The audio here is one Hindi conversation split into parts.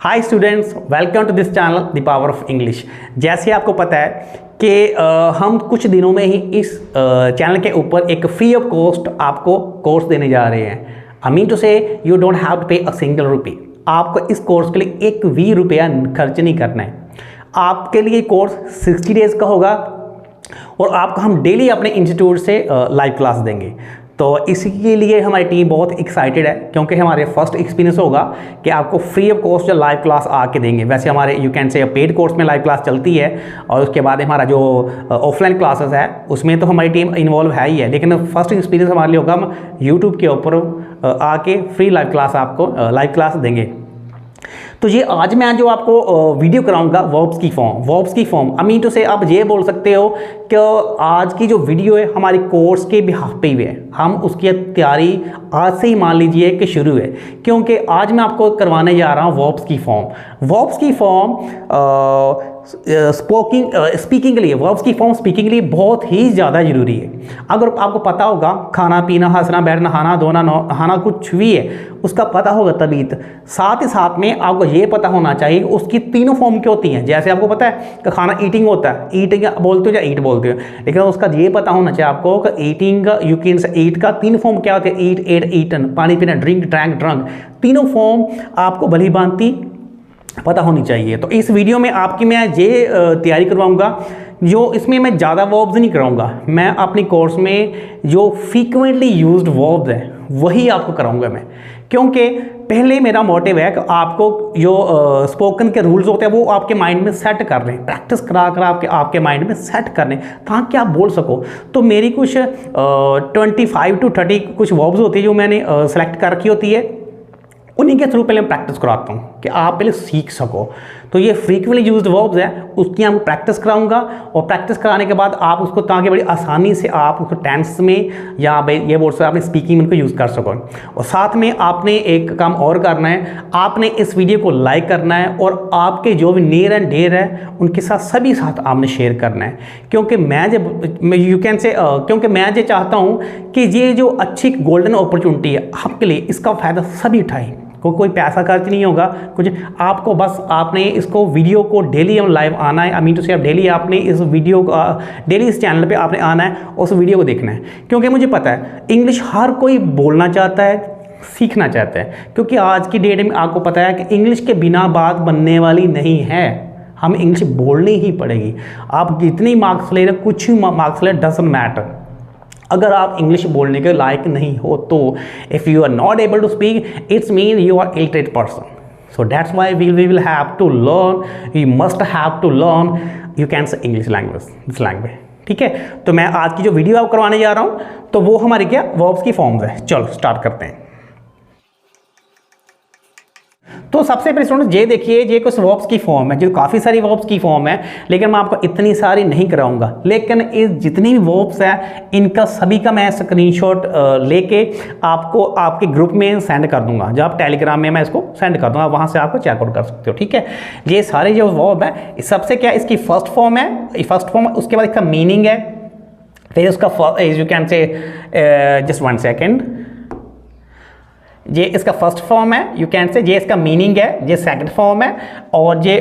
Hi students, welcome to this channel the power of English. जैसे आपको पता है कि हम कुछ दिनों में ही इस चैनल के ऊपर एक फ्री ऑफ कॉस्ट आपको कोर्स देने जा रहे हैं। आई मीन टू से यू डोंट हैव टू पे अ सिंगल रुपी। आपको इस कोर्स के लिए एक भी रुपया खर्च नहीं करना है। आपके लिए कोर्स 60 डेज़ का होगा और आपको हम डेली अपने इंस्टीट्यूट से लाइव क्लास देंगे। तो इसके लिए हमारी टीम बहुत एक्साइटेड है क्योंकि हमारे फर्स्ट एक्सपीरियंस होगा कि आपको फ्री ऑफ कॉस्ट जो लाइव क्लास आके देंगे। वैसे हमारे यू कैन से पेड कोर्स में लाइव क्लास चलती है और उसके बाद हमारा जो ऑफलाइन क्लासेस है उसमें तो हमारी टीम इन्वॉल्व है ही है, लेकिन फर्स्ट एक्सपीरियंस हमारे लिए होगा हम यूट्यूब के ऊपर आके फ्री लाइव क्लास आपको लाइव क्लास देंगे। तो ये आज मैं जो आपको वीडियो कराऊंगा वर्ब्स की फॉर्म आई मीन टू से आप ये बोल सकते हो कि आज की जो वीडियो है हमारी कोर्स के बिहाफ पे ही है। हम उसकी तैयारी आज से ही मान लीजिए कि शुरू है, क्योंकि आज मैं आपको करवाने जा रहा हूँ वर्ब्स की फॉर्म स्पीकिंग के लिए। वर्ब्स की फॉर्म स्पीकिंग के लिए बहुत ही ज़्यादा ज़रूरी है। अगर आपको पता होगा खाना पीना हंसना बैठना नहाना धोना नहाना कुछ भी है उसका पता होगा तभी। साथ ही साथ में आपको ये पता होना चाहिए कि उसकी तीनों फॉर्म क्या होती हैं। जैसे आपको पता है कि खाना ईटिंग होता है, ईटिंग बोलते हो या ईट बोलते हो, लेकिन उसका ये पता होना चाहिए आपको कि ईटिंग का यू कैन से ईट का तीन फॉर्म क्या होते हैं। ईट एट ईटन, पानी पीना ड्रिंक ड्रैंक ड्रंक, तीनों फॉर्म आपको भली भांति पता होनी चाहिए। तो इस वीडियो में आपकी मैं ये तैयारी करवाऊंगा। जो इसमें मैं ज़्यादा वर्ब्स नहीं कराऊंगा, मैं अपनी कोर्स में जो फ्रीक्वेंटली यूज्ड वर्ब्स हैं वही आपको कराऊंगा मैं, क्योंकि पहले मेरा मोटिव है कि आपको जो स्पोकन के रूल्स होते हैं वो आपके माइंड में सेट कर लें, प्रैक्टिस करा कर आपके माइंड में सेट कर लें ताकि आप बोल सको। तो मेरी कुछ 25 to 30 कुछ वर्ब्स होती है जो मैंने सेलेक्ट कर रखी होती है, उन्हीं के थ्रू पहले मैं प्रैक्टिस कराता हूँ कि आप पहले सीख सको। तो ये फ्रीक्वेंटली यूज्ड वर्ब्स हैं, उसकी हम प्रैक्टिस कराऊंगा और प्रैक्टिस कराने के बाद आप उसको ताकि बड़ी आसानी से आप उसको टेंस में या ये बोल सकते आपने स्पीकिंग में उनको यूज़ कर सको। और साथ में आपने एक काम और करना है, आपने इस वीडियो को लाइक करना है और आपके जो भी नियर एंड डियर है उनके साथ सभी साथ आपने शेयर करना है, क्योंकि मैं जब यू कैन से क्योंकि मैं ये चाहता हूँ कि ये जो अच्छी गोल्डन अपॉर्चुनिटी है आपके लिए, इसका फ़ायदा सभी उठाएं। कोई पैसा खर्च नहीं होगा कुछ, आपको बस आपने इसको वीडियो को डेली हम लाइव आना है। आई मीन टू से डेली आपने इस वीडियो का डेली इस चैनल पे आपने आना है और उस वीडियो को देखना है, क्योंकि मुझे पता है इंग्लिश हर कोई बोलना चाहता है, सीखना चाहता है, क्योंकि आज की डेट में आपको पता है कि इंग्लिश के बिना बात बनने वाली नहीं है। हम इंग्लिश बोलनी ही पड़ेगी। आप जितनी मार्क्स ले रहे, कुछ ही मार्क्स ले, डजंट मैटर। अगर आप इंग्लिश बोलने के लायक नहीं हो तो if you are not able to speak its mean you are illiterate person. So that's why we will have to learn, we must have to learn you can say English language, this language. ठीक है, तो मैं आज की जो वीडियो आप करवाने जा रहा हूँ तो वो हमारी क्या वर्ब्स की फॉर्म्स है। चलो स्टार्ट करते हैं। तो सबसे पहले स्टूडेंट ये देखिए, ये कुछ वर्ब्स की फॉर्म है, जो काफ़ी सारी वर्ब्स की फॉर्म है, लेकिन मैं आपको इतनी सारी नहीं कराऊंगा। लेकिन इस जितनी भी वर्ब्स है इनका सभी का मैं स्क्रीनशॉट लेके आपको आपके ग्रुप में सेंड कर दूंगा। जब आप टेलीग्राम में मैं इसको सेंड कर दूंगा, वहाँ से आपको चेकआउट कर सकते हो। ठीक है, ये सारे जो वर्ब है सबसे क्या इसकी फर्स्ट फॉर्म है, फर्स्ट फॉर्म, उसके बाद इसका मीनिंग है, फिर उसका यू कैन से जस्ट 1 सेकेंड, ये इसका फर्स्ट फॉर्म है, यू कैन से ये इसका मीनिंग है, ये सेकंड फॉर्म है, और ये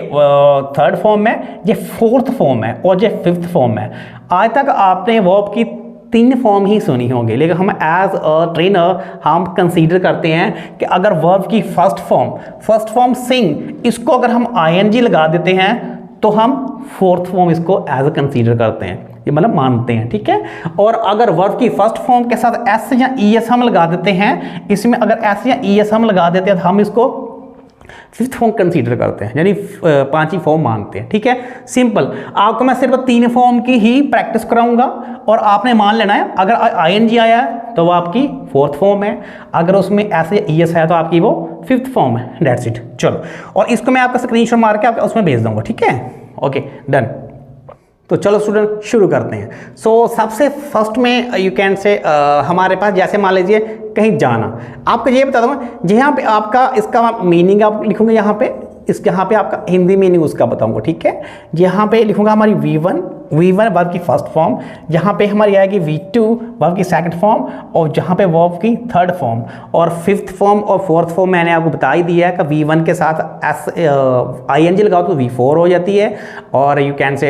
थर्ड फॉर्म है, ये फोर्थ फॉर्म है, और ये फिफ्थ फॉर्म है। आज तक आपने वर्ब की 3 फॉर्म ही सुनी होंगी, लेकिन हम एज अ ट्रेनर हम कंसीडर करते हैं कि अगर वर्ब की फर्स्ट फॉर्म सिंग, इसको अगर हम ING लगा देते हैं तो हम फोर्थ फॉर्म इसको एज अ कंसीडर करते हैं, ये मतलब मानते हैं। ठीक है, और अगर वर्ब की फर्स्ट फॉर्म के साथ S या ES हम लगा देते हैं, इसमें अगर S या ES हम लगा देते हैं तो हम इसको फिफ्थ फॉर्म कंसीडर करते हैं, यानी 5 फॉर्म मानते हैं। ठीक है, सिंपल। आपको मैं सिर्फ 3 फॉर्म की ही प्रैक्टिस कराऊंगा और आपने मान लेना है अगर ING आया है तो वो आपकी फोर्थ फॉर्म है, अगर उसमें S या ES है तो आपकी वो फिफ्थ फॉर्म है। That's it. चलो, और इसको मैं आपका स्क्रीनशॉट मार के आपको उसमें भेज दूंगा। ठीक है, ओके डन। तो चलो स्टूडेंट शुरू करते हैं। सो सबसे फर्स्ट में यू कैन से हमारे पास जैसे मान लीजिए कहीं जाना, आपको ये बता दूँ, जहाँ पे आपका इसका मीनिंग आप लिखोगे यहाँ पे इसके यहाँ पे आपका हिंदी मीनिंग उसका बताऊंगा, ठीक है। यहाँ पे लिखूंगा हमारी V1 वर्ब की फर्स्ट फॉर्म, यहाँ पे हमारी आएगी V2 वर्ब की सेकंड फॉर्म, और जहाँ पे वर्ब की थर्ड फॉर्म, और फिफ्थ फॉर्म और फोर्थ फॉर्म मैंने आपको बता ही दिया है कि V1 के साथ ing लगाओ तो V4 हो जाती है, और यू कैन से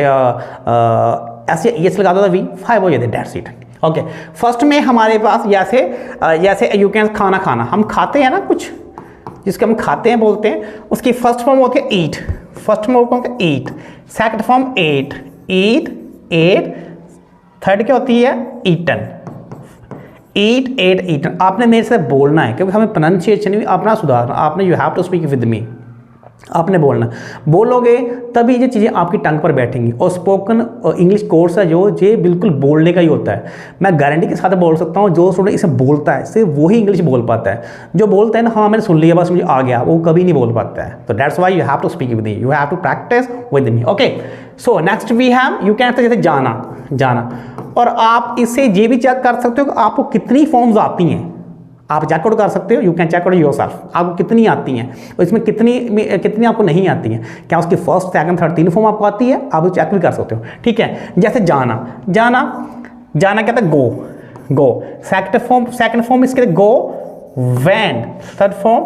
एस लगा दो तो V5 हो जाती है। That's it. ओके, फर्स्ट में हमारे पास जैसे यू कैन खाना हम खाते हैं ना कुछ, जिसके हम खाते हैं बोलते हैं, उसकी फर्स्ट फॉर्म होती है ईट, फर्स्ट फॉर्म होती है ईट, सेकंड फॉर्म एट, थर्ड क्या होती है ईटन, ईटन। आपने मेरे से बोलना है क्योंकि हमें प्रोनाउंसिएशन भी अपना सुधारना, आपने you have to speak with me, आपने बोलना, बोलोगे तभी ये चीज़ें आपकी टंग पर बैठेंगी। और स्पोकन इंग्लिश कोर्स है जो ये बिल्कुल बोलने का ही होता है। मैं गारंटी के साथ बोल सकता हूँ जो स्टूडेंट इसे बोलता है सिर्फ वही इंग्लिश बोल पाता है। जो बोलता है ना हाँ मैंने सुन लिया बस मुझे आ गया, वो कभी नहीं बोल पाता है। तो that's why you have to speak with me, you have to practice with me. Okay, so next we have you can say जैसे जाना, और आप इससे ये भी चेक कर सकते हो कि आपको कितनी फॉर्म्स आती हैं। आप चेक आउट कर सकते हो, you can check out yourself, आपको कितनी आती हैं और इसमें कितनी आपको नहीं आती हैं। क्या उसकी फर्स्ट सेकंड थर्ड तीन फॉर्म आपको आती है, आप चेक भी कर सकते हो, ठीक है। जैसे जाना कहता है गो, सेकंड फॉर्म इसके गो, वेंट, थर्ड फॉर्म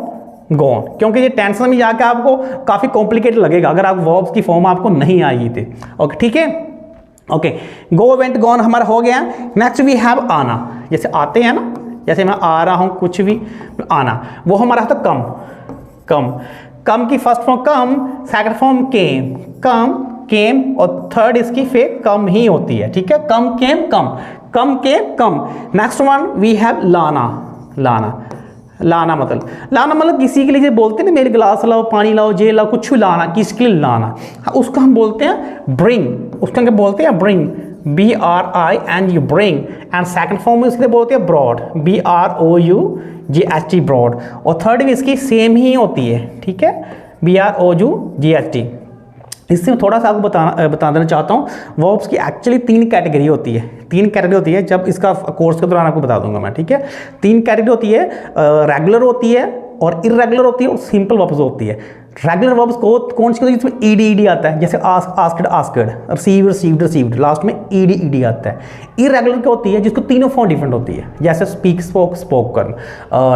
गॉन, क्योंकि ये टेंस में जाकर आपको काफ़ी कॉम्प्लिकेटेड लगेगा अगर आप वर्ब्स की फॉर्म आपको नहीं आई थी। ओके, ठीक है। ओके, गो, वेंट, गॉन हमारा हो गया। नेक्स्ट वी हैव आना, जैसे आते हैं ना, जैसे मैं आ रहा हूँ कुछ भी आना, वो हमारा था कम की फर्स्ट फॉर्म कम, सेकंड फॉर्म केम, और थर्ड इसकी फिर कम ही होती है, ठीक है। कम केम। नेक्स्ट वन वी हैव लाना मतलब किसी के लिए बोलते हैं ना मेरे गिलास लाओ, पानी लाओ, जे लाओ, कुछ भी लाना, किसके लिए लाना, उसको हम बोलते हैं ब्रिंग, उसको हम बोलते हैं bring, BRING bring. And second form में इसके बोलते हैं ब्रॉड, BROUGHT ब्रॉड, और थर्ड भी इसकी सेम ही होती है, ठीक है, BROUGHT। इससे मैं थोड़ा सा आपको बता देना चाहता हूँ, वर्ब्स की एक्चुअली तीन कैटेगरी होती है, जब इसका कोर्स के दौरान आपको बता दूंगा मैं, ठीक है। तीन कैटेगरी होती है, रेगुलर होती है और इरेगुलर होती है और सिंपल वर्ब्स होती है। रेगुलर वर्ब्स को कौन सी होती है जिसमें ईडी आता है, जैसे आस्क्ड, रिसीव्ड, लास्ट में ईडी आता है। इरेगुलर क्या होती है जिसको तीनों फॉर्म डिफरेंट होती है, जैसे speak, spoken,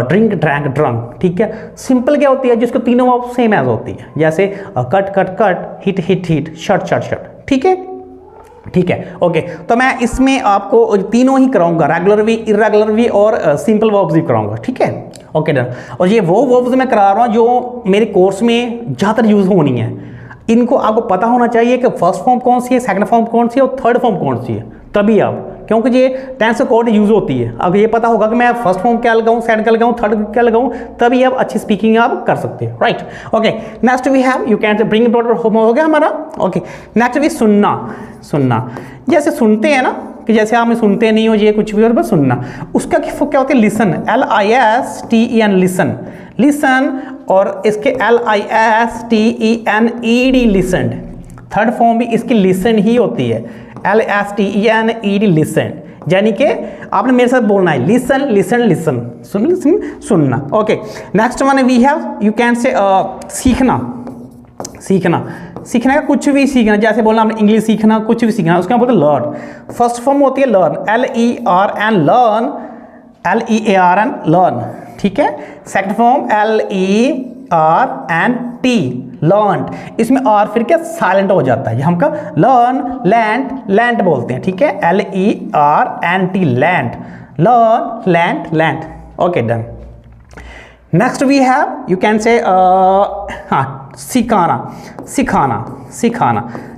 drink, drank, drunk, ठीक है। सिंपल क्या होती है जिसको तीनों वर्ब सेम एज होती है, जैसे कट, हिट, शर्ट, ठीक है। ओके, तो मैं इसमें आपको तीनों ही कराऊंगा, रेगुलर भी, इरेगुलर भी और सिंपल वर्ब्स भी कराऊंगा, ठीक है। Okay done. और ये वो वर्ब्स मैं करा रहा हूँ जो मेरे कोर्स में ज़्यादातर यूज़ होनी है। इनको आपको पता होना चाहिए कि फर्स्ट फॉर्म कौन सी है, सेकंड फॉर्म कौन सी है और थर्ड फॉर्म कौन सी है, तभी आप, क्योंकि ये टेंस अकॉर्डिंग यूज़ होती है। अब ये पता होगा कि मैं फर्स्ट फॉर्म क्या लगाऊँ, सेकंड क्या लगाऊँ, थर्ड क्या लगाऊँ, तभी आप अच्छी स्पीकिंग आप कर सकते हैं, right. Okay, next we have you can bring brought हो गया हमारा। ओके, नेक्स्ट वी सुनना, जैसे सुनते हैं ना कि जैसे आप सुनते नहीं हो ये कुछ भी और बस सुनना, उसका क्या होता है लिसन, LISTEN लिसन, और इसके LISTENED लिसनड, थर्ड फॉर्म भी इसकी लिसन ही होती है, LSTENED लिसन, यानी कि आपने मेरे साथ बोलना है लिसन, सुनना। Okay, next one we have you can say सीखना का कुछ भी सीखना, जैसे बोलना आपने इंग्लिश सीखना, कुछ भी सीखना, उसके बोलते हैं लर्न। फर्स्ट फॉर्म होती है लर्न, LERN, लर्न, ठीक है। सेकंड फॉर्म LERNT, लर्न, इसमें आर फिर क्या साइलेंट हो जाता है, ये हमका लर्न, लैंड बोलते हैं, ठीक है, LERNT, learn. Okay done. Next we have you can say सिखाना,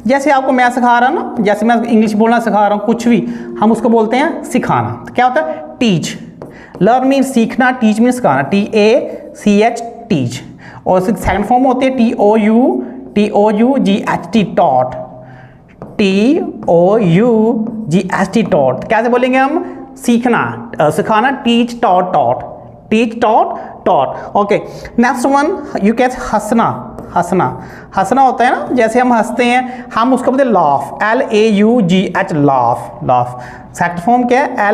जैसे आपको मैं सिखा रहा हूँ ना, जैसे मैं इंग्लिश बोलना सिखा रहा हूँ, कुछ भी हम उसको बोलते हैं सिखाना। तो क्या होता है टीच, लर्न मीन सीखना, टीच मीन सिखाना, TACH टीच, और सेकंड फॉर्म होती है TOUGHT टॉट, TOUGHT। कैसे बोलेंगे हम सिखाना teach taught. Okay, next one you can हंसना होता है ना, जैसे हम हंसते हैं, हम उसको बोलते हैं laugh, LAUGH laugh. Second form क्या है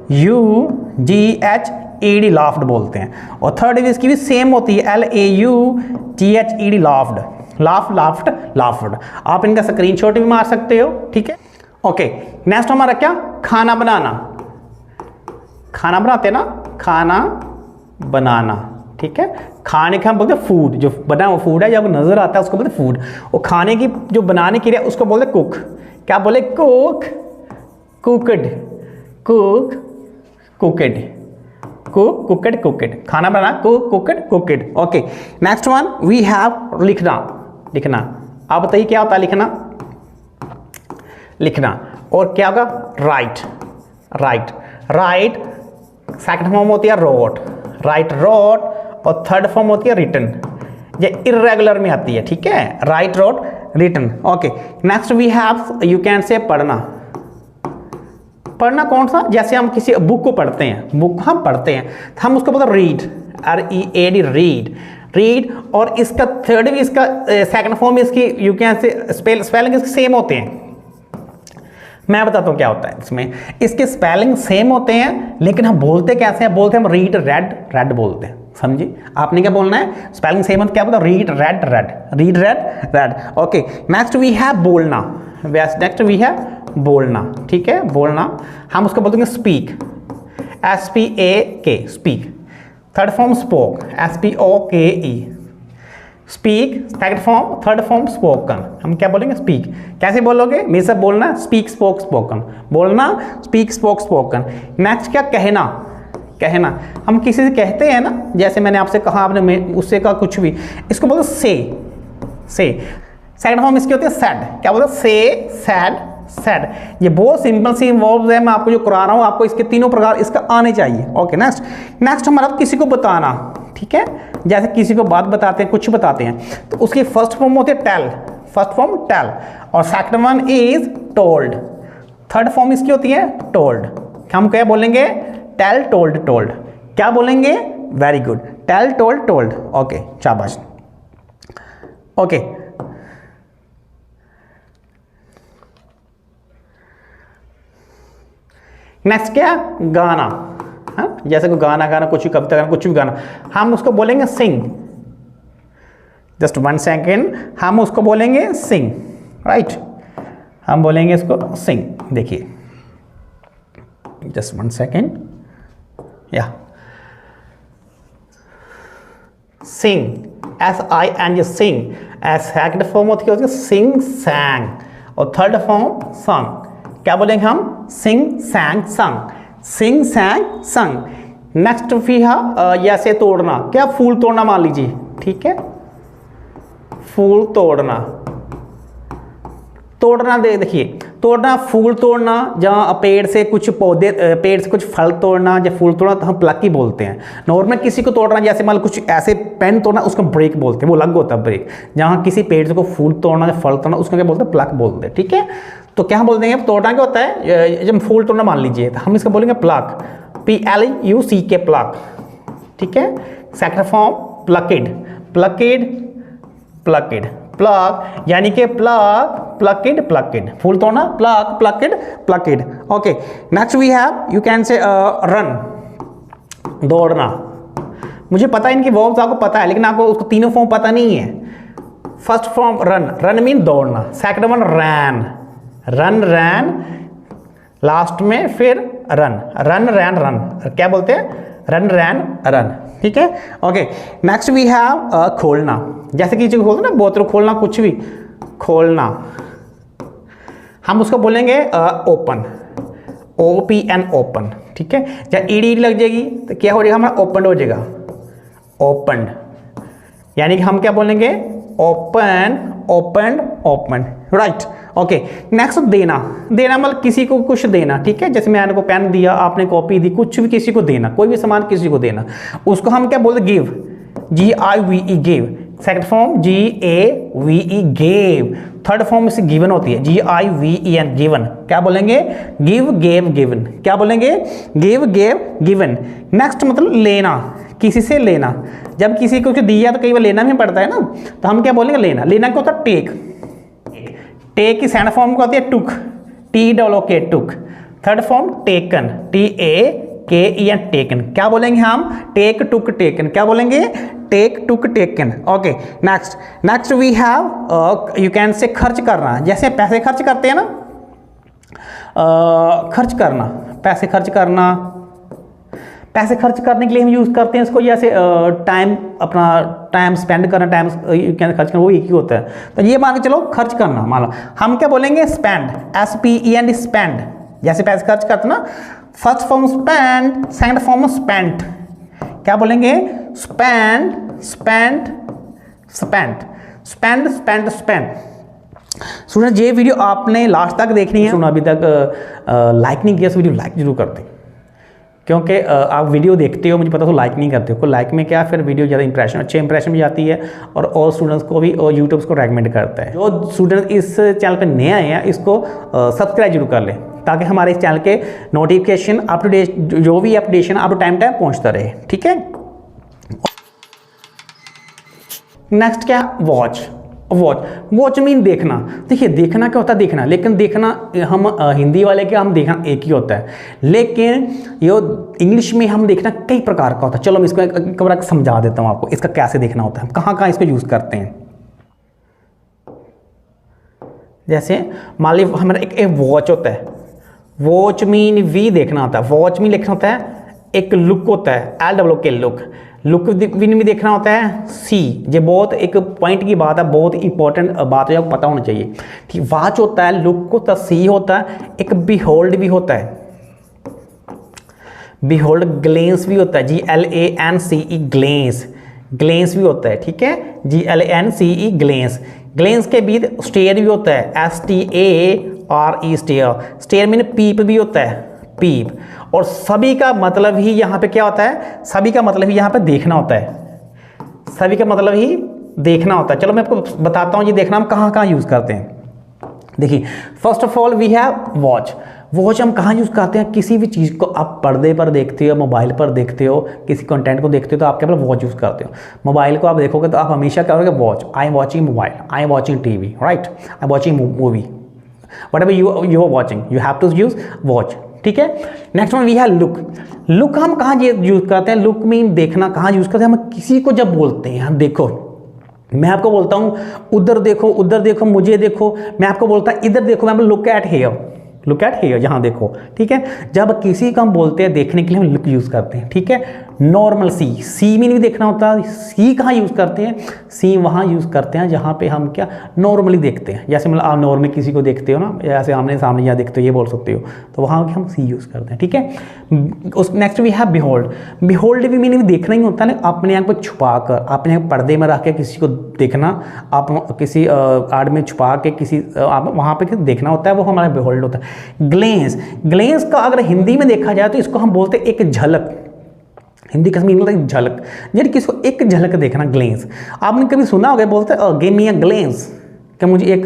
LAUGHAT ईडी लाफ्ड बोलते हैं। और थर्ड इसकी भी सेम होती है, LAUTHED लाफ्ड, लाफ्ड लाफ्ड। आप इनका स्क्रीनशॉट भी मार सकते हो, ठीक है। ओके, नेक्स्ट हमारा क्या, खाना बनाना। खाना बनाते हैं ना, खाना बनाना, ठीक है। खाने का हम बोलते हैं फूड, जो बना हुआ फूड है जब नजर आता है उसको बोलते हैं फूड। और खाने की जो बनाने की क्रिया उसको बोलते हैं कुक। क्या बोले, cook, cooked, cook, cooked, cook, cooked, cooked. खाना बनाना, cook, cooked, cooked. Okay, next one we have लिखना, लिखना। आप बताइए क्या होता है लिखना, लिखना। और क्या होगा, right, right, right second form होती है रोट, राइट रोट। और थर्ड फॉर्म होती है रिटन, ये इरेगुलर में आती है, ठीक है, write wrote written. Okay, next we have, you can say पढ़ना। पढ़ना कौन सा, जैसे हम किसी बुक को पढ़ते हैं, बुक हम पढ़ते हैं तो हम उसको बोलते हैं रीड, READ, रीड, रीड। और इसका थर्ड भी, इसका सेकंड फॉर्म इसकी यू कैन से स्पेलिंग इसके सेम होते हैं। मैं बताता हूँ क्या होता है इसमें, इसके स्पेलिंग सेम होते हैं लेकिन हम बोलते कैसे हैं, बोलते हैं हम रीड रेड, रेड बोलते हैं, समझिए। आपने क्या बोलना है, स्पेलिंग सेम है तो क्या बोलते हैं, read read, read, read read, read. Okay, next we have बोलना, नेक्स्ट वी हैव बोलना, ठीक है, बोलना। हम उसको बोलते हैं speak, SPAK, speak. Third form spoke, SPOKE, speak. Second form, third form spoken. हम क्या बोलेंगे, स्पीक। कैसे बोलोगे, मेरे से बोलना, स्पीक, स्पोक, स्पोकन, बोलना, स्पीक, स्पोक, स्पोकन। नेक्स्ट क्या, कहना, कहना। हम किसी से कहते हैं ना, जैसे मैंने आपसे कहा, आपने उससे कहा कुछ भी, इसको बोलते से, से। सेकंड फॉर्म इसकी होती है सैड, क्या बोलते हैं, से, सैड, सैड। ये बहुत सिंपल सी वर्ब्स है, मैं आपको जो करा रहा हूँ, आपको इसके तीनों प्रकार इसका आने चाहिए। ओके, नेक्स्ट, नेक्स्ट हमारा किसी को बताना, ठीक है, जैसे किसी को बात बताते हैं, कुछ बताते हैं, तो उसकी फर्स्ट फॉर्म होती है टेल, फर्स्ट फॉर्म टेल। और second one is told, third form इसकी होती है टोल्ड। हम क्या बोलेंगे, टेल, टोल्ड, टोल्ड। क्या बोलेंगे, very good, tell, told, told. Okay, शाबाश। ओके, नेक्स्ट क्या, गाना। हाँ, जैसे कोई गाना गाना, कुछ भी कविता गाना, कुछ भी गाना, हम उसको बोलेंगे सिंग। जस्ट 1 सेकेंड, हम उसको बोलेंगे सिंग, राइट, हम बोलेंगे इसको सिंग। देखिए, जस्ट 1 सेकेंड, या सिंग, SING, सिंग। सेकंड फॉर्म होती है सिंग, सैंग। और थर्ड फॉर्म सॉन्ग। क्या बोलेंगे हम, सिंग, सैंग, संग, सिंग, सैंग, संग। नेक्स्ट भी है जैसे तोड़ना, क्या, फूल तोड़ना मान लीजिए, ठीक है, फूल तोड़ना, तोड़ना। देखिए, तोड़ना, फूल तोड़ना, जहाँ पेड़ से कुछ पौधे, पेड़ से कुछ फल तोड़ना या फूल तोड़ना तो हम प्लक ही बोलते हैं। नॉर्मल किसी को तोड़ना, जैसे मान लो कुछ ऐसे पेन तोड़ना, उसको ब्रेक बोलते हैं, वो अलग होता है ब्रेक। जहाँ किसी पेड़ से को फूल तोड़ना या फल तोड़ना, उसको क्या बोलते हैं, प्लक बोलते हैं, ठीक है। तो क्या बोल देंगे, तोड़ना क्या होता है, जब फूल तोड़ना मान लीजिए तो हम इसको बोलेंगे प्लक, PLUCK, प्लक, ठीक है। Second form plucked, plucked, plucked, pluck, यानी कि प्लक, प्लकेड, प्लकेड, फूल तोड़ना, pluck, plucked, plucked. Okay, next we have, you can say run, दौड़ना। मुझे पता है इनकी वर्ब्स आपको पता है, लेकिन आपको उसको तीनों फॉर्म पता नहीं है। First form run, run mean दौड़ना। सेकंड वन रैन, रन, रैन, लास्ट में फिर रन, रन, रैन, रन। क्या बोलते हैं, रन, रैन, रन, ठीक है। ओके, नेक्स्ट वी हैव खोलना। जैसे कि चीज खोलना ना, बोतल खोलना, कुछ भी खोलना, हम उसको बोलेंगे ओपन, OPN, ओपन, ठीक है। जब ईडी लग जाएगी तो क्या हो जाएगा, हमारा ओपन हो जाएगा, ओपन। यानी कि हम क्या बोलेंगे, open, open, open, right. Okay, next देना, देना मतलब किसी को कुछ देना, ठीक है। जैसे मैंने को पेन दिया, आपने कॉपी दी, कुछ भी किसी को देना, कोई भी सामान किसी को देना, उसको हम क्या बोलते, give, GIVE, give. Second form GAVE, gave. Third form इससे गिवन होती है, GIVEN, गिवन। क्या बोलेंगे, गिव, गेव, गिवन। क्या बोलेंगे, गिव, गेव, गिवन। नेक्स्ट मतलब लेना, किसी से लेना। जब किसी को कुछ दिया तो कई बार लेना भी पड़ता है ना, तो हम क्या बोलेंगे, लेना। लेना क्या होता है, टेक, टेक की सेकंड फॉर्म को होती है took, TOOK, took. Third form taken, TAK, KEN taken, क्या बोलेंगे हम? टेक टुक टेकन, क्या बोलेंगे? Take took taken. Okay, next we have you can say खर्च करना, जैसे पैसे खर्च करते हैं ना, खर्च करना, पैसे खर्च करना, पैसे खर्च करने के लिए हम यूज़ करते हैं इसको, जैसे टाइम, अपना टाइम स्पेंड करना, टाइम खर्च करना, वो एक ही होता है। तो ये मान के चलो खर्च करना, मान लो हम क्या बोलेंगे? स्पेंड, SPEND, स्पेंड, जैसे पैसे खर्च करते ना, first form spend, second form spent, क्या बोलेंगे? Spend, spend, spend, spend, spend, spend. Student ये वीडियो आपने लास्ट तक देखनी है, अभी तक लाइक नहीं किया तो वीडियो लाइक जरूर करते, क्योंकि आप वीडियो देखते हो, मुझे पता, तो लाइक नहीं करते हो। को लाइक में क्या, फिर वीडियो ज़्यादा इंप्रेशन, अच्छे इंप्रेशन भी जाती है और स्टूडेंट्स को भी और यूट्यूब को रेकमेंड करता है। जो स्टूडेंट इस चैनल पर नए आए हैं, इसको सब्सक्राइब जरूर कर लें, ताकि हमारे इस चैनल के नोटिफिकेशन अप टू डेट, जो भी अपडेशन आप टाइम पहुँचता रहे, ठीक है। नेक्स्ट क्या? वॉच। वॉच मीन देखना। देखिए देखना क्या होता है? देखना, लेकिन देखना हम हिंदी वाले के हम देखना एक ही होता है, लेकिन ये इंग्लिश में हम देखना कई प्रकार का होता है। चलो मैं इसको एक बार समझा देता हूँ आपको, इसका कैसे देखना होता है, कहाँ कहाँ इसको यूज़ करते हैं। जैसे मान लीजिए हमारा एक वॉच होता है, वॉच मीन वी देखना होता है, वॉच मीन लिखना होता है। एक लुक होता है, LOOK, लुक विन में देखना होता है सी। ये बहुत एक पॉइंट की बात है, बहुत इंपॉर्टेंट बात है, आपको पता होना चाहिए, ठीक। वॉच होता है, लुक होता है, सी होता है, एक बिहोल्ड भी होता है, बिहोल्ड, ग्लेंस भी होता है, GLANCE, ग्लेंस, ग्लेंस भी होता है, ठीक है, GLANCE, ग्लेंस। ग्लेंस के बीच स्टेयर भी होता है, STARE, स्टेयर। स्टेयर मीन पीप भी होता है, पीप। और सभी का मतलब ही यहाँ पे क्या होता है? सभी का मतलब ही यहाँ पे देखना होता है, सभी का मतलब ही देखना होता है। चलो मैं आपको बताता हूँ ये देखना हम कहाँ कहाँ यूज़ करते हैं। देखिए first of all we have watch. Watch हम कहाँ यूज़ करते हैं? किसी भी चीज़ को आप पर्दे पर देखते हो, मोबाइल पर देखते हो, किसी कंटेंट को देखते हो तो आप क्या वॉच यूज़ करते हो। मोबाइल को आप देखोगे तो आप हमेशा क्या करोगे? Watch, I am watching mobile, I am watching TV, right, I am watching movie, whatever you are watching, you have to use watch, ठीक है। Next one we have look. Look हम कहाँ यूज़ करते हैं? लुक मीन देखना, कहाँ यूज़ करते हैं? हम किसी को जब बोलते हैं, हम देखो, मैं आपको बोलता हूँ उधर देखो, मुझे देखो, मैं आपको बोलता हूँ इधर देखो, मैं look at here, look at here, यहाँ देखो, ठीक है। जब किसी को हम बोलते हैं देखने के लिए, हम लुक यूज़ करते हैं, ठीक है। नॉर्मल सी मीन भी देखना होता है। सी कहाँ यूज़ करते हैं? सी वहाँ यूज़ करते हैं जहाँ पे हम क्या नॉर्मली देखते हैं, जैसे मतलब आप नॉर्मली किसी को देखते हो ना, जैसे आमने सामने या देखते हो, ये बोल सकते हो, तो वहाँ हम सी यूज़ करते हैं, ठीक है। उस next we have behold. Behold भी मीनिंग देखना ही होता है ना, अपने आप को छुपा कर, अपने पर्दे में रख के किसी को देखना, आप किसी आड़ में छुपा के किसी आप वहाँ पे देखना होता है, वो हमारा बिहोल्ड होता है। ग्लेंस, ग्लेंस का अगर हिंदी में देखा जाए तो इसको हम बोलते हैं एक झलक। हिंदी का मीनिंग होता है झलक, यानी किसको एक झलक देखना, ग्लेंस। आपने कभी सुना होगा बोलते हैं गिव मी अ ग्लेंस, कि मुझे एक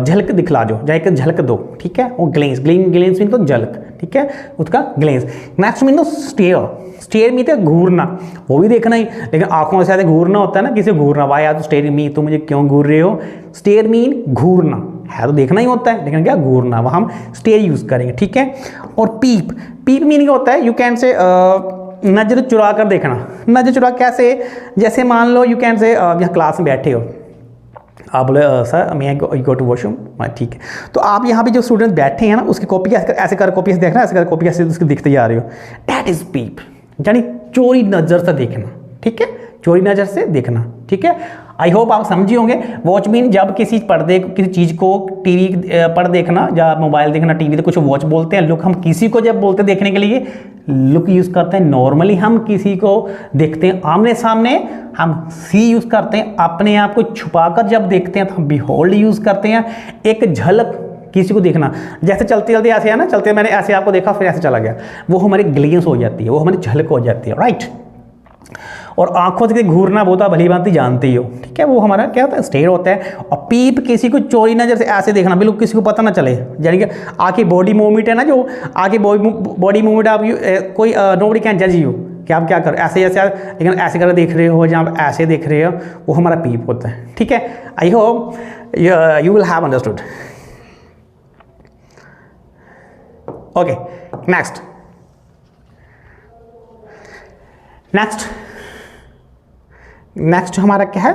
झलक दिखला दो, या एक झलक दो, ठीक है। वो ग्लेंस, ग्लेंस मीन तो झलक, ठीक है, उसका ग्लेंस। नेक्स्ट मीन तो स्टेयर। स्टेयर मीन तो घूरना, वो भी देखना ही, लेकिन आंखों से घूरना होता है ना, किसी घूरना, वाह यार स्टेयर मी, तो मुझे क्यों घूर रहे हो? स्टेयर मीन घूरना है, तो देखना ही होता है, लेकिन क्या घूरना, वह हम स्टेयर यूज करेंगे, ठीक है। और पीप, पीप मीनिंग होता है यू कैन से नजर चुरा कर देखना। नजर चुरा कैसे? जैसे मान लो यू कैन से यहाँ क्लास में बैठे हो, आप बोले सर मैं गो टू वॉशरूम, ठीक है, तो आप यहाँ पे जो स्टूडेंट बैठे हैं ना, उसकी कॉपी ऐसे कर कॉपी से देखना, ऐसे कर कॉपी ऐसे उसकी दिखते जा रहे हो, डैट इज पीप, यानी चोरी नज़र से देखना, ठीक है, चोरी नज़र से देखना, ठीक है। आई होप आप समझे होंगे। वॉच मीन जब किसी पर्दे, किसी चीज़ को टीवी पर देखना, या मोबाइल देखना, टीवी तो कुछ वॉच बोलते हैं। लुक हम किसी को जब बोलते हैं देखने के लिए, लुक यूज़ करते हैं। नॉर्मली हम किसी को देखते हैं आमने सामने, हम सी यूज़ करते हैं। अपने आप को छुपाकर जब देखते हैं तो हम बिहोल्ड यूज़ करते हैं, एक झलक किसी को देखना। जैसे चलते चलते ऐसे है ना, चलते मैंने ऐसे आपको देखा, फिर ऐसे चला गया, वो हमारी ग्लेंस हो जाती है, वो हमारी झलक हो जाती है, राइट। और आंखों से घूरना वो तो भली भांति जानते ही हो, ठीक है, वो हमारा क्या होता है? स्टेयर होता है। और पीप किसी को चोरी नजर से ऐसे देखना, बिल्कुल किसी को पता ना चले, यानी कि आगे बॉडी मूवमेंट है ना, जो आगे बॉडी मूवमेंट आप कोई नोबडी कैन जज यू कि आप क्या कर ऐसे ऐसे, लेकिन ऐसे कर देख रहे हो, जहाँ आप ऐसे देख रहे हो, वो हमारा पीप होता है, ठीक है। I hope you will have understood. Okay, next next हमारा क्या है,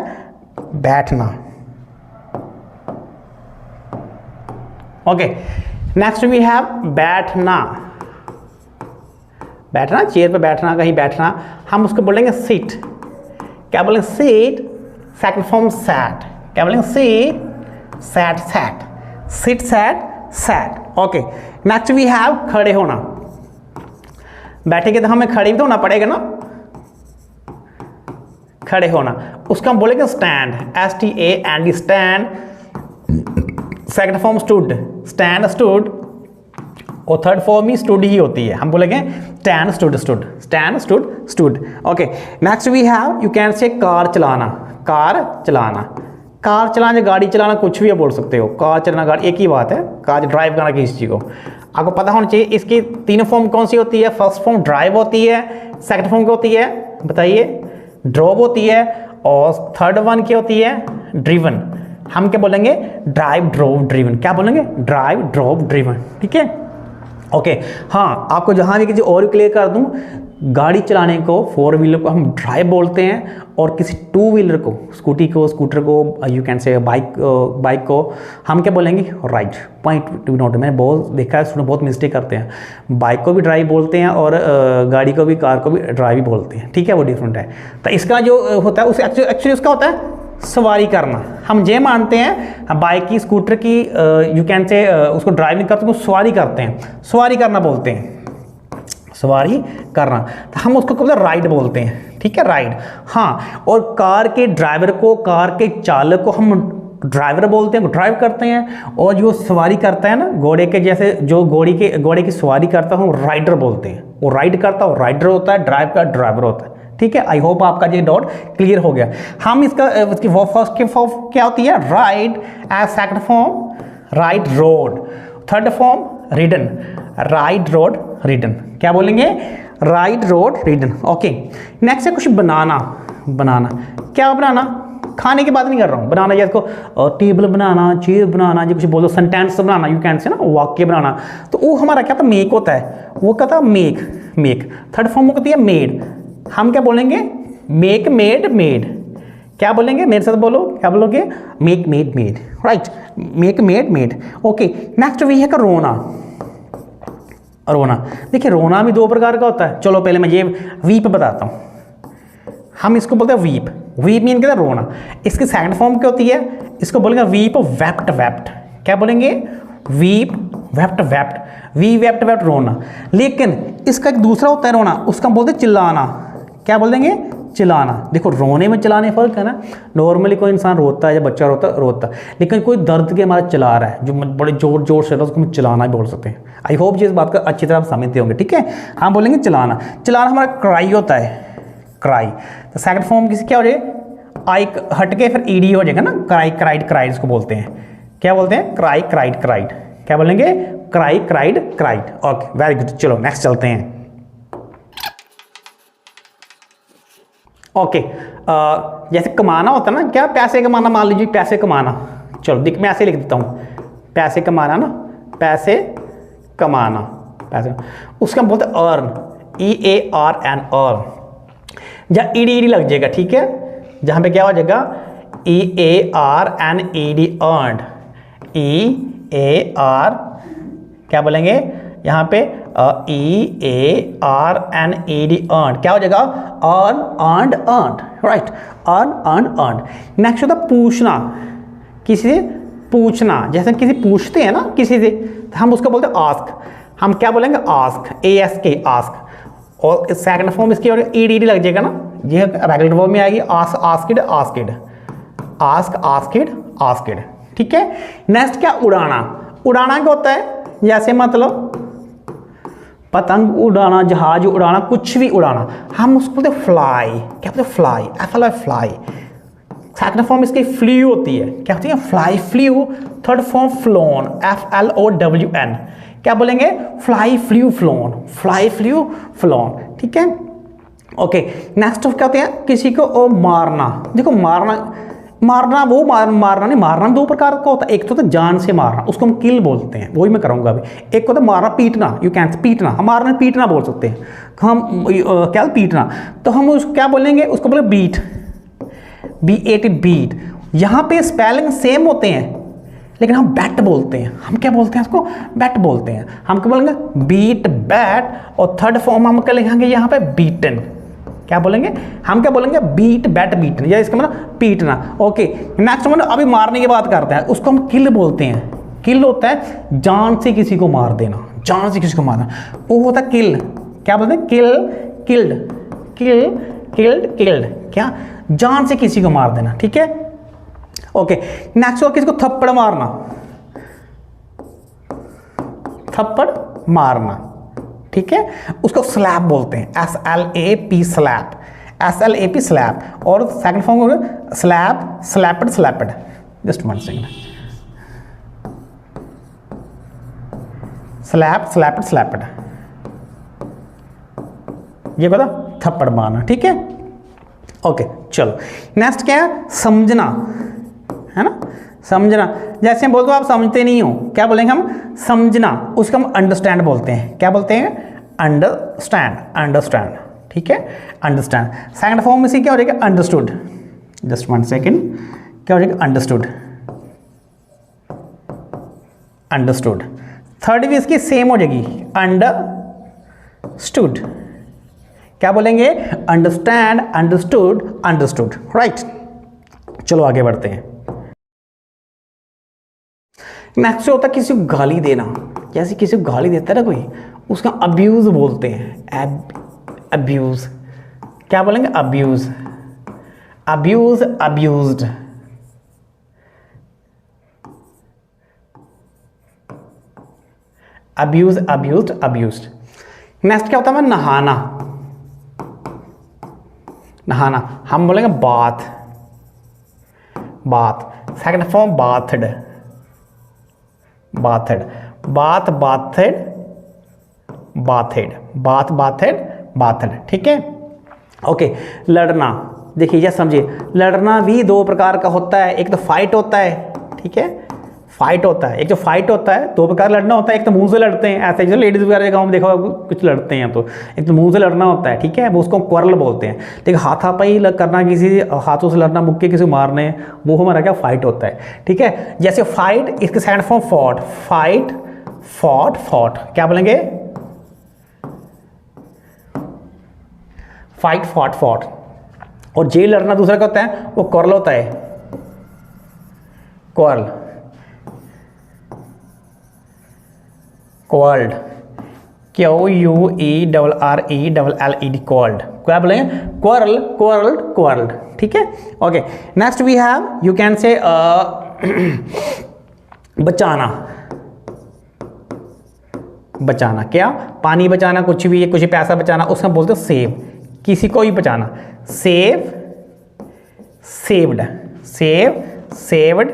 बैठना। ओके, नेक्स्ट वी हैव बैठना। बैठना, चेयर पे बैठना, कहीं बैठना, हम उसको बोलेंगे सिट। क्या बोलेंगे, सिट। Second form sat. क्या बोलेंगे, sit, sat, sat, sit, sat, sat. Okay, next we have खड़े होना। बैठेंगे तो हमें खड़े भी तो होना पड़ेगा ना, खड़े होना, उसका हम बोलेंगे stand. STAND, stand. Second form stood, stand, stood, और थर्ड फॉर्म ही स्टूड ही होती है, हम बोलेंगे stand, stood, stood, stand, stood, stood. Okay, next we have, you can say car चलाना। कार चलाना, कार चलाना, गाड़ी चलाना, कुछ भी बोल सकते हो। कार चलाना, गाड़ी, एक ही बात है। कार ड्राइव करना किसी चीज़ को आपको पता होना चाहिए। इसकी तीनों फॉर्म कौन सी होती है? फर्स्ट फॉर्म ड्राइव होती है, सेकंड फॉर्म क्या होती है बताइए, ड्रॉव होती है, और थर्ड वन क्या होती है, ड्रिवन। हम क्या बोलेंगे, ड्राइव, ड्रॉव, ड्रिवन। क्या बोलेंगे, ड्राइव, ड्रॉव, ड्रिवन। ठीक है, ओके। हाँ, आपको जहाँ भी किसी और क्लियर कर दूँ, गाड़ी चलाने को, फोर व्हीलर को हम ड्राइव बोलते हैं, और किसी टू व्हीलर को, स्कूटी को, स्कूटर को, यू कैन से बाइक को हम क्या बोलेंगे, राइड। पॉइंट टू नोट, मैंने बहुत देखा है, स्टूडेंट बहुत मिस्टेक करते हैं। बाइक को भी ड्राइव बोलते हैं, और गाड़ी को भी, कार को भी ड्राइव बोलते हैं। ठीक है, वो डिफरेंट है। तो इसका जो होता है, उस एक्चुअली उसका होता है सवारी करना। हम ये मानते हैं बाइक की, स्कूटर की, यू कैन से उसको ड्राइव नहीं करते, उसको सवारी करते हैं, सवारी करना बोलते हैं, सवारी करना। तो हम उसको कब राइड बोलते हैं। ठीक है, राइड। हाँ, और कार के ड्राइवर को, कार के चालक को हम ड्राइवर बोलते हैं, ड्राइव करते हैं, और जो सवारी करता है ना, घोड़े के जैसे, जो घोड़े की सवारी करता है, हम राइडर बोलते हैं। वो राइड करता है, राइडर होता है, ड्राइव का ड्राइवर होता है। ठीक है, आई होप आपका ये डाउट क्लियर हो गया। हम इसकी फर्स्ट की फॉर्म क्या होती है, ride. As second form ride, rode. Third form ridden, ride, rode, ridden. क्या बोलेंगे, ride, rode, ridden. Okay, next है कुछ बनाना। बनाना, क्या बनाना, खाने की बात नहीं कर रहा हूँ। बनाना जैसे को टेबल बनाना, चेयर बनाना, जो कुछ बोलो, सेंटेंस बनाना, यू कैन से ना, वाक्य बनाना। तो वो हमारा क्या था, मेक होता है, वो क्या था, मेक, मेक। थर्ड फॉर्म होती है मेड। हम क्या बोलेंगे, मेक, मेड, मेड। क्या बोलेंगे, मेरे साथ बोलो, क्या बोलोगे, make, made, made. Right, make, made, made. Okay, next we है का रोना। रोना, देखिए रोना भी दो प्रकार का होता है। चलो पहले मैं ये वीप बताता हूँ। हम इसको बोलते हैं वीप। वीप मीन क्या, रोना। इसकी सेकंड फॉर्म क्या होती है, इसको बोलेंगे वीप, वेप्ट, वेप्ट। क्या बोलेंगे, weep, wept, wept. We wept, wept, रोना। लेकिन इसका एक दूसरा होता है रोना, उसका हम बोलते हैं चिल्लाना। क्या बोल देंगे, चिल्लाना। देखो, रोने में चिल्लाने फर्क है ना। नॉर्मली कोई इंसान रोता है, या बच्चा रोता है, लेकिन कोई दर्द के हमारा चिल्ला रहा है, जो बड़े जोर जोर से, उसको हम चिल्लाना भी बोल सकते हैं। आई होप जी इस बात का अच्छी तरह समझते होंगे। ठीक है, हम बोलेंगे चिल्लाना। चिल्लाना हमारा क्राई होता है, क्राई। तो सेकंड फॉर्म किसी क्या हो जाए, आई हट के फिर ईडी हो जाएगा ना, क्राई, क्राइड, क्राइड इसको बोलते हैं। क्या बोलते हैं, क्राई, क्राइड, क्राइड। क्या बोलेंगे, cry, cried, cried. Okay, very good. चलो नेक्स्ट चलते हैं। ओके, जैसे कमाना होता है ना, क्या पैसे कमाना, मान लीजिए पैसे कमाना। चलो मैं ऐसे लिख देता हूँ, पैसे कमाना ना, पैसे कमाना, पैसे। उसका हम बोलते हैं अर्न, EARN, अर्न। या ईडी लग जाएगा। ठीक है, जहाँ पे क्या हो जाएगा, EARNED, अर्नड। EAR क्या बोलेंगे यहाँ पे, EARNED, अर्न। क्या हो जाएगा, earn, earned, earned. Right, earn, earn, earned. Next होता है पूछना, किसी से पूछना। जैसे किसी पूछते हैं ना किसी से, तो हम उसको बोलते हैं आस्क। हम क्या बोलेंगे, आस्क, ASK, आस्क। और सेकंड फॉर्म इसकी और ED लग जाएगा ना, ये रेगुलर वर्ब में आएगी, आस्क, आस्किड, आस्किड, आस्क, आस्किड, आस्किड। ठीक है, नेक्स्ट क्या, उड़ाना। उड़ाना क्या होता है, जैसे मतलब पतंग उड़ाना, जहाज उड़ाना, कुछ भी उड़ाना, हम उसको बोलते हैं फ्लाई। क्या बोलते हैं, fly, FLY, fly. Second form इसकी फ्लू होती है। क्या होती है, fly, flu. Third form phloem, FLOWN। क्या बोलेंगे, fly, flu, phloem, fly, flu, phloem. ठीक है, ओके। नेक्स्ट क्या होते हैं, किसी को मारना। देखो मारना, मारना वो मारना नहीं, मारना दो प्रकार का होता है। एक तो होता है जान से मारना, उसको हम किल बोलते हैं, वही मैं करूँगा अभी। एक होता है मारना पीटना, यू कैन पीटना, हम मारना पीटना बोल सकते हैं, हम क्या पीटना, तो हम उसको क्या बोलेंगे, उसको बोले बीट, BAT बीट। यहाँ पे स्पेलिंग सेम होते हैं लेकिन हम बैट बोलते हैं, हम क्या बोलते हैं उसको, बैट बोलते हैं। हम क्या बोलेंगे, बीट बैट, और थर्ड फॉर्म हम क्या लिखेंगे यहाँ पे, बीटन। क्या बोलेंगे, हम क्या बोलेंगे, बीट बैट बीटन, या इसका मतलब पीटना। ओके, नेक्स्ट मतलब अभी मारने की बात करते हैं, उसको हम किल बोलते हैं। किल होता है जान से किसी को मार देना, जान से किसी को मारना, वो होता है किल। क्या बोलते हैं, किल, किल्ड, किल, किल्ड, किल्ड, क्या, जान से किसी को मार देना, ठीक है। ओके, नेक्स्ट हो किसी को थप्पड़ मारना, थप्पड़ मारना, ठीक है, उसको स्लैप बोलते हैं, SLAP स्लैप, SLAP स्लैप। और सेकंड फॉर्म हो गया slap, slapped, slapped. Just one second, slap, slapped, slapped, ये पता, थप्पड़ मारना, ठीक है। ओके चलो, नेक्स्ट क्या है, समझना, है ना, समझना। जैसे हम बोलते हो आप समझते नहीं हो, क्या बोलेंगे हम, समझना, उसको हम अंडरस्टैंड बोलते हैं। क्या बोलते हैं, अंडरस्टैंड, अंडरस्टैंड, ठीक है, अंडरस्टैंड। सेकंड फॉर्म में से क्या हो जाएगा, अंडरस्टूड। जस्ट वन सेकंड, क्या हो जाएगा, अंडरस्टूड, अंडरस्टूड। थर्ड भी इसकी सेम हो जाएगी, अंडरस्टूड। क्या बोलेंगे, अंडरस्टैंड, अंडरस्टूड, अंडरस्टूड, राइट। चलो आगे बढ़ते हैं। नेक्स्ट होता है किसी को गाली देना। जैसे किसी को गाली देता है ना कोई, उसका अब्यूज बोलते हैं, अब्यूज। क्या बोलेंगे, abuse, abuse, abused, abuse, abused, abused. Next क्या होता है, नहाना, नहाना, हम बोलेंगे bath, bath. Second form bathed, bathed, bath, bathed, bathed, bath, bathed, bathed, ठीक है। ओके, लड़ना, देखिए या समझिए, लड़ना भी दो प्रकार का होता है। एक तो फाइट होता है, ठीक है, फाइट होता है। एक जो फाइट होता है, दो प्रकार लड़ना होता है। एक तो मुंह से लड़ते हैं, ऐसे जैसे लेडीज वगैरह गाँव में देखा कुछ लड़ते हैं, तो एक तो मुंह से लड़ना होता है, ठीक है, वो उसको क्वारल बोलते हैं। लेकिन हाथापाई करना, किसी हाथों से लड़ना, मुक्के किसी मारने, वो हमारा क्या, फाइट होता है, ठीक है। जैसे फाइट, इसके second form fought, fight, fought, fought. क्या बोलेंगे, फाइट, फॉट, फॉट। और जे लड़ना दूसरा क्या होता है, वो क्वारल होता है, क्वारल, क्वार्ल्ड, QUERRELLED, क्वार्ल्ड। क्या बोलेंगे, क्वारल, क्वारल्ड, क्वारल्ड, ठीक है। Okay, next we have, you can say बचाना, बचाना, क्या, पानी बचाना, कुछ भी, कुछ पैसा बचाना, उसका बोलते हैं सेव। किसी को भी बचाना, save, saved, save, saved,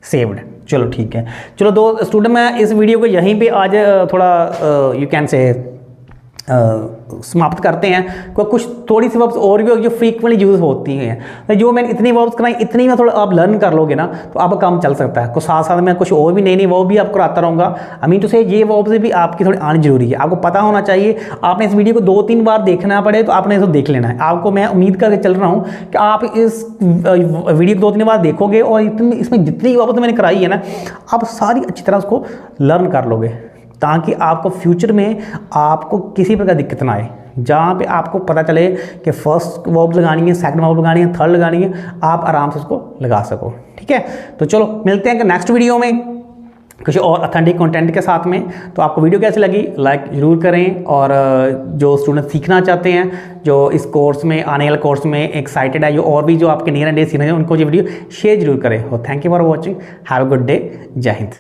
saved. चलो ठीक है। चलो दो स्टूडेंट, मैं इस वीडियो को यहीं पे आज थोड़ा यू कैन से समाप्त करते हैं। कुछ थोड़ी सी वर्ब्स और भी जो फ्रीक्वेंटली यूज होती हैं, तो जो मैंने इतनी वर्ब्स कराई, इतनी में थोड़ा आप लर्न कर लोगे ना, तो आपका काम चल सकता है। कुछ साथ साथ में कुछ और भी नई नई वर्ब भी आपको कराता रहूँगा। आई मीन टू से ये वर्ब्स भी आपकी थोड़ी आनी जरूरी है, आपको पता होना चाहिए। आपने इस वीडियो को 2-3 बार देखना पड़े तो आपने इसको देख लेना है। आपको मैं उम्मीद करके चल रहा हूँ कि आप इस वीडियो को 2-3 बार देखोगे और इसमें जितनी वर्ब्स मैंने कराई है ना, आप सारी अच्छी तरह उसको लर्न कर लोगे, ताकि आपको फ्यूचर में आपको किसी प्रकार दिक्कत ना आए। जहाँ पे आपको पता चले कि फर्स्ट वर्ब लगानी है, सेकंड वर्ब लगानी है, थर्ड लगानी है, आप आराम से उसको लगा सको, ठीक है। तो चलो मिलते हैं कि नेक्स्ट वीडियो में कुछ और ऑथेंटिक कंटेंट के साथ में। तो आपको वीडियो कैसी लगी, लाइक ज़रूर करें, और जो स्टूडेंट सीखना चाहते हैं, जो इस कोर्स में, आने वाले कोर्स में एक्साइटेड है, जो और भी जो आपके नियर एंड डे सीखना है, उनको ये वीडियो शेयर जरूर करें। और thank you for watching, have a good day, जय हिंद।